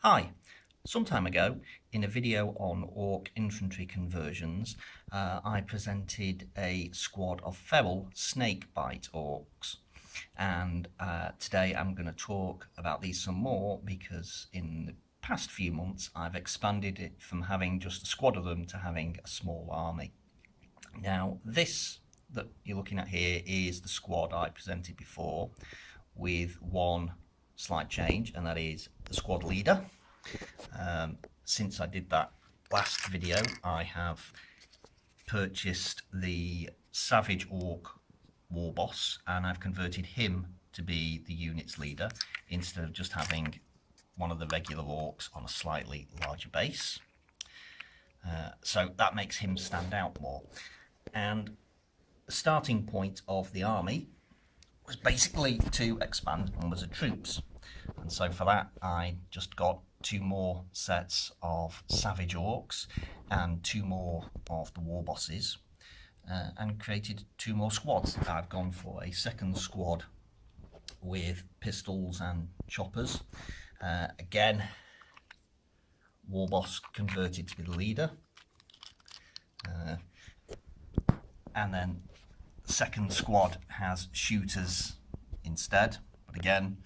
Hi, some time ago in a video on orc infantry conversions I presented a squad of feral Snakebite orcs, and today I'm going to talk about these some more because in the past few months I've expanded it from having just a squad of them to having a small army. Now this that you're looking at here is the squad I presented before, with one slight change, and that is the squad leader. Since I did that last video, I have purchased the Savage Orc War Boss, and I've converted him to be the unit's leader instead of just having one of the regular orcs on a slightly larger base. So that makes him stand out more. And the starting point of the army was basically to expand numbers of troops, and so for that I just got 2 more sets of Savage Orcs and 2 more of the War Bosses, and created 2 more squads. I've gone for a second squad with pistols and choppers. Again, War Boss converted to be the leader, and then the second squad has shooters instead, but again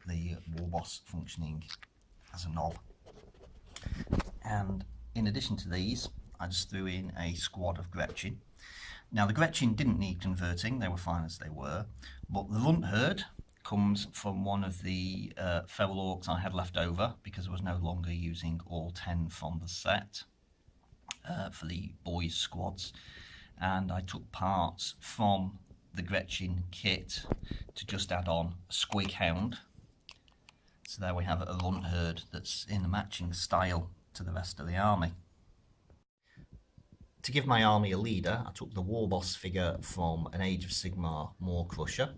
the War Boss functioning as a knob. And in addition to these, I just threw in a squad of Gretchen. Now the Gretchen didn't need converting, they were fine as they were, but the Runt Herd comes from one of the feral orcs I had left over because I was no longer using all 10 from the set for the boys squads, and I took parts from the Gretchen kit to just add on a Squig Hound. So there we have a Runt Herd that's in a matching style to the rest of the army. To give my army a leader, I took the War Boss figure from an Age of Sigmar Maw Crusher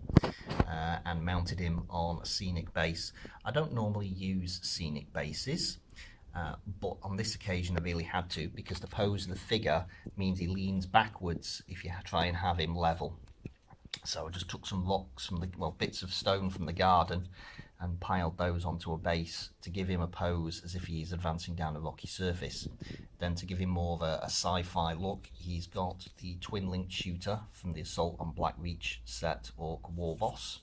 and mounted him on a scenic base. I don't normally use scenic bases, but on this occasion I really had to, because the pose of the figure means he leans backwards if you try and have him level. So I just took some rocks from bits of stone from the garden and piled those onto a base to give him a pose as if he's advancing down a rocky surface. Then, to give him more of a sci-fi look, he's got the twin-linked shooter from the Assault on Blackreach set Orc War Boss,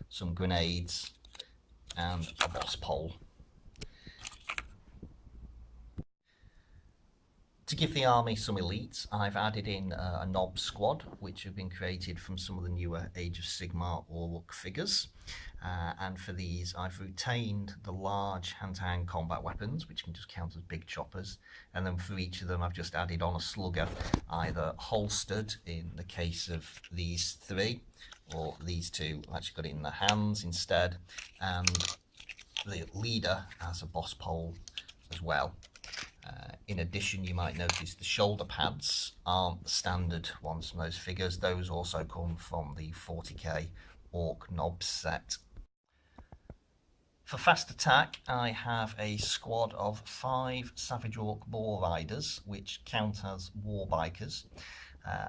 some grenades, and a boss pole. To give the army some elites, I've added in a Knob squad, which have been created from some of the newer Age of Sigmar Orc figures. And for these, I've retained the large hand-to-hand combat weapons, which can just count as big choppers. And then for each of them, I've just added on a slugger, either holstered in the case of these 3, or these 2. I've actually got it in the hands instead. And the leader has a boss pole as well. In addition, you might notice the shoulder pads aren't the standard ones from those figures. Those also come from the 40k Orc Knob set. For fast attack, I have a squad of 5 Savage Orc Boar Riders, which count as war bikers.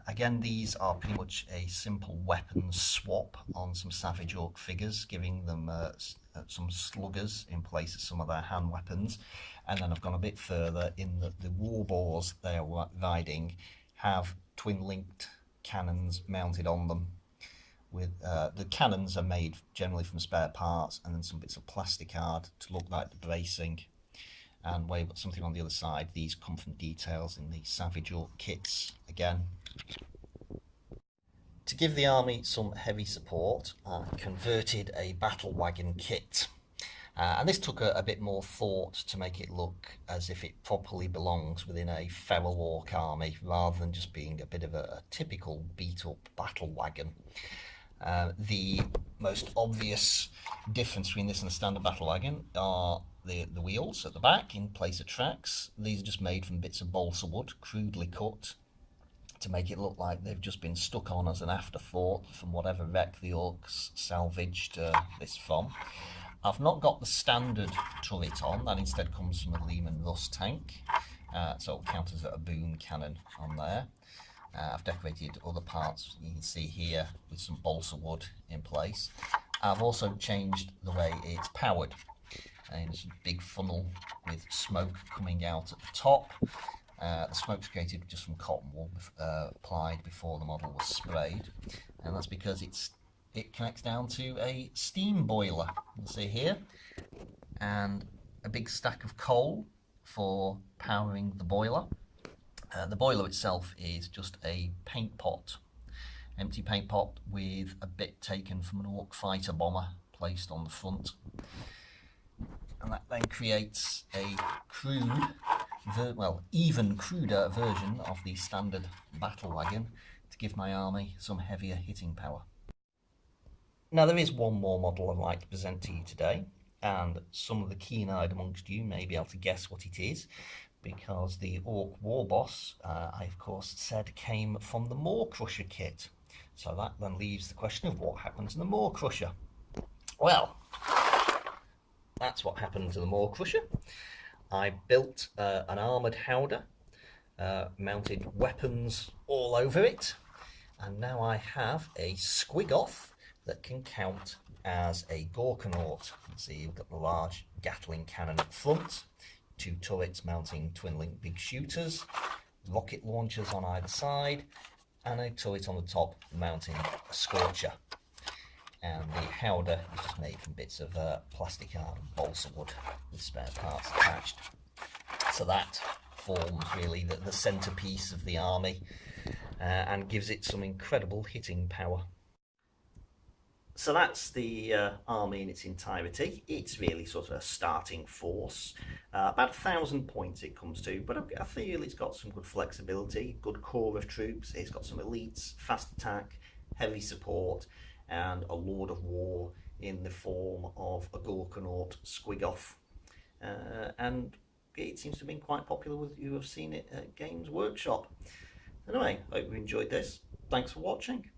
Again, these are pretty much a simple weapon swap on some Savage Orc figures, giving them some sluggers in place of some of their hand weapons. And then I've gone a bit further in that the war boars they are riding have twin-linked cannons mounted on them. With the cannons are made generally from spare parts, and then some bits of plastic card to look like the bracing. And where you've got something on the other side, these come from details in the Savage Orc kits again. To give the army some heavy support, I converted a battle wagon kit. And this took a bit more thought to make it look as if it properly belongs within a feral orc army, rather than just being a bit of a typical beat-up battle wagon. The most obvious difference between this and a standard battle wagon are the wheels at the back in place of tracks. These are just made from bits of balsa wood, crudely cut, to make it look like they've just been stuck on as an afterthought from whatever wreck the orcs salvaged this from. I've not got the standard turret on, that instead comes from a Lehman Russ tank, so it'll count as a boom cannon on there. I've decorated other parts you can see here with some balsa wood in place. I've also changed the way it's powered. and it's a big funnel with smoke coming out at the top. The smoke's created just from cotton wool applied before the model was sprayed, and that's because it connects down to a steam boiler, you'll see here, and a big stack of coal for powering the boiler. The boiler itself is just a paint pot, empty paint pot with a bit taken from an ork fighter bomber placed on the front, and that then creates a crude, even cruder version of the standard battle wagon to give my army some heavier hitting power. Now there is one more model I'd like to present to you today, and some of the keen-eyed amongst you may be able to guess what it is, because the Ork War Boss, I of course said, came from the Maw Crusher kit. So that then leaves the question of what happened to the Maw Crusher. Well, that's what happened to the Maw Crusher. I built an armoured howdah, mounted weapons all over it, and now I have a squig-off that can count as a Gorkanaut. You see, you've got the large Gatling cannon up front, 2 turrets mounting twin-link big shooters, rocket launchers on either side, and a turret on the top mounting a Scorcher. And the howdah is just made from bits of plastic yard and balsa wood with spare parts attached. So that forms really the centrepiece of the army and gives it some incredible hitting power. So that's the army in its entirety. It's really sort of a starting force. About 1,000 points it comes to, but I feel it's got some good flexibility, good core of troops. It's got some elites, fast attack, heavy support, and a Lord of War in the form of a Gorkanaut squig-off. And it seems to have been quite popular with you who have seen it at Games Workshop. Anyway, hope you enjoyed this. Thanks for watching.